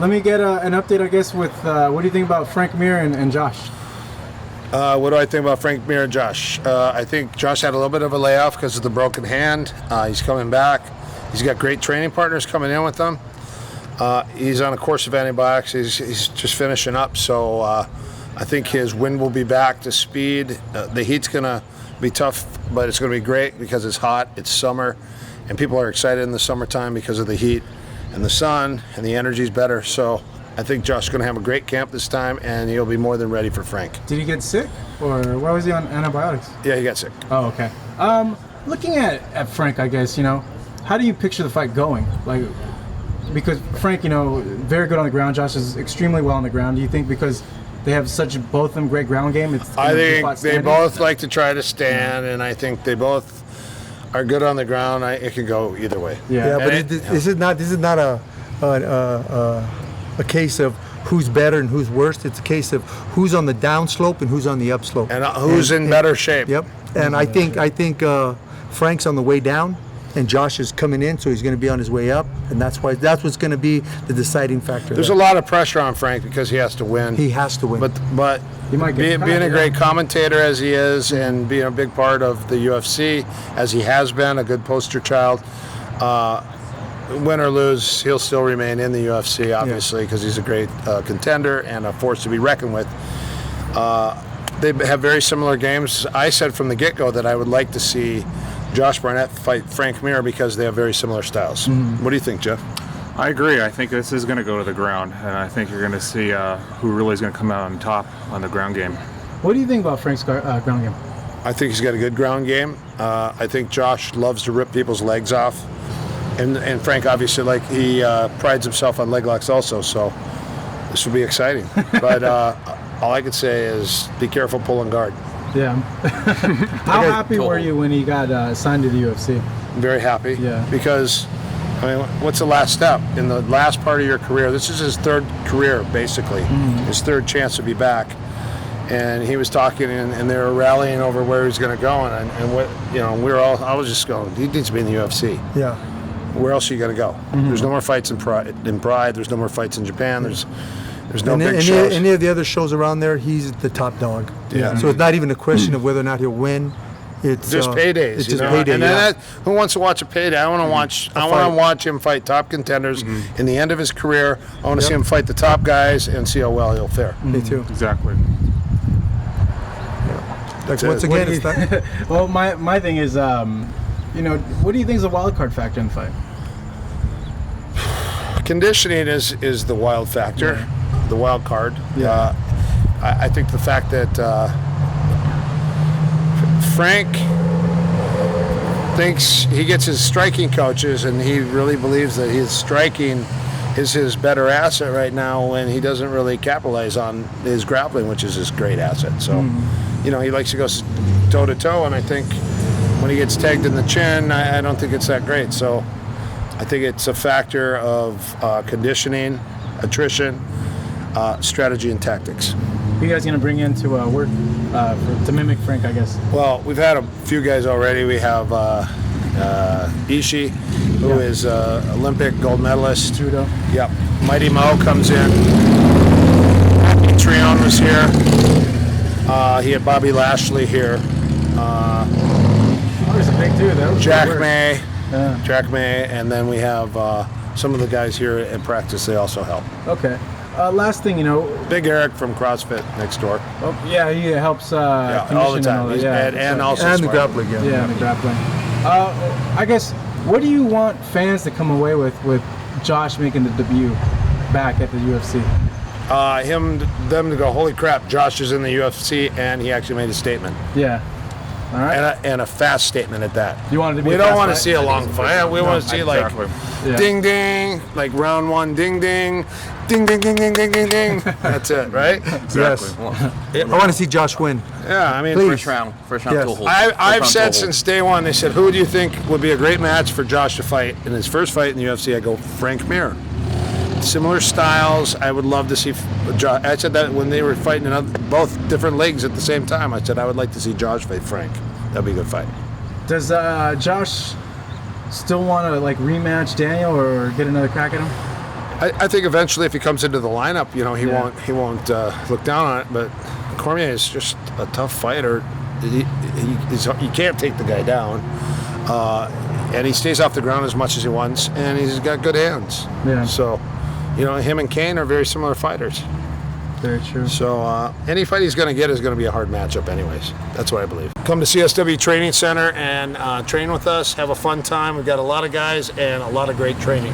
let me get an update, I guess, with what do you think about Frank Mir and Josh? What do I think about Frank Mir and Josh? I think Josh had a little bit of a layoff because of the broken hand. He's coming back. He's got great training partners coming in with him. He's on a course of antibiotics. He's just finishing up, so I think his wind will be back to speed. The heat's going to be tough, but it's going to be great because it's hot, it's summer, and people are excited in the summertime because of the heat and the sun, and the energy's better. So I think Josh is going to have a great camp this time, and he'll be more than ready for Frank. Did he get sick, or why was he on antibiotics? Yeah, he got sick. Oh, okay. Looking at Frank, I guess, how do you picture the fight going? Like, because Frank, very good on the ground. Josh is extremely well on the ground. Do you think because they have both of them great ground game? I think they both like to try to stand, and I think they both are good on the ground. It could go either way. Yeah, but this is not a case of who's better and who's worse. It's a case of who's on the downslope and who's on the upslope, and who's in better shape. Yep. And I think Frank's on the way down, and Josh is coming in, so he's going to be on his way up, and that's what's going to be the deciding factor. There's a lot of pressure on Frank because he has to win. He has to win. But he might being a great commentator as he is, and being a big part of the UFC as he has been, a good poster child. Win or lose, he'll still remain in the UFC, obviously, because he's a great contender and a force to be reckoned with. They have very similar games. I said from the get-go that I would like to see Josh Barnett fight Frank Mir because they have very similar styles. Mm-hmm. What do you think, Jeff? I agree. I think this is going to go to the ground, and I think you're going to see who really is going to come out on top on the ground game. What do you think about Frank's ground game? I think he's got a good ground game. I think Josh loves to rip people's legs off. And Frank, obviously, he prides himself on leg locks also, so this will be exciting. But all I could say is be careful pulling guard. Yeah. How happy were you when he got signed to the UFC? Very happy. Yeah. Because, what's the last step? In the last part of your career, this is his third career, basically, his third chance to be back. And he was talking, and they were rallying over where he's going to go, and what I was just going, he needs to be in the UFC. Yeah. Where else are you going to go? Mm-hmm. There's no more fights in Pride. There's no more fights in Japan. There's no big shows. Any of the other shows around there, he's the top dog. Yeah. So it's not even a question of whether or not he'll win. It's just paydays. It's just payday. And then who wants to watch a payday? I want to watch. I want to watch him fight top contenders in the end of his career. I want to see him fight the top guys and see how well he'll fare. Me too. Exactly. Like once again, it's that. Well, my thing is, what do you think is a wild card factor in the fight? Conditioning is the wild factor, the wild card. Yeah. I think the fact that Frank thinks he gets his striking coaches, and he really believes that his striking is his better asset right now, when he doesn't really capitalize on his grappling, which is his great asset. So, he likes to go toe-to-toe, and I think when he gets tagged in the chin, I don't think it's that great. So I think it's a factor of conditioning, attrition, strategy, and tactics. Who are you guys going to bring in to work to mimic Frank, I guess? Well, we've had a few guys already. We have Ishii, who is Olympic gold medalist. Judo. Yep. Mighty Mo comes in. Trion was here. He had Bobby Lashley here. He's a big dude, though. Jack May. Jack May, and then we have some of the guys here in practice. They also help. Okay. Last thing, Big Erik from CrossFit next door. Oh, yeah, he helps all the time. And also the grappling. Yeah, the grappling. I guess, what do you want fans to come away with Josh making the debut back at the UFC? Them to go, holy crap, Josh is in the UFC, and he actually made a statement. Yeah. All right. And a fast statement at that. You want it to be we don't want to see a long fight. We want to see ding ding, like round one, ding ding, ding ding ding ding ding ding ding. That's it, right? Exactly. Yes. I want to see Josh win. Yeah, I mean, first round yes. I've said since day one. They said, who do you think would be a great match for Josh to fight in his first fight in the UFC? I go, Frank Mir. Similar styles. I would love to see Josh. I said that when they were fighting in both different leagues at the same time. I said I would like to see Josh fight Frank. That'd be a good fight. Does Josh still want to rematch Daniel or get another crack at him? I think eventually, if he comes into the lineup, you know, he won't look down on it. But Cormier is just a tough fighter. You can't take the guy down, and he stays off the ground as much as he wants, and he's got good hands. Yeah. So, you know, him and Kane are very similar fighters. Very true. So any fight he's going to get is going to be a hard matchup anyways. That's what I believe. Come to CSW Training Center and train with us. Have a fun time. We've got a lot of guys and a lot of great training.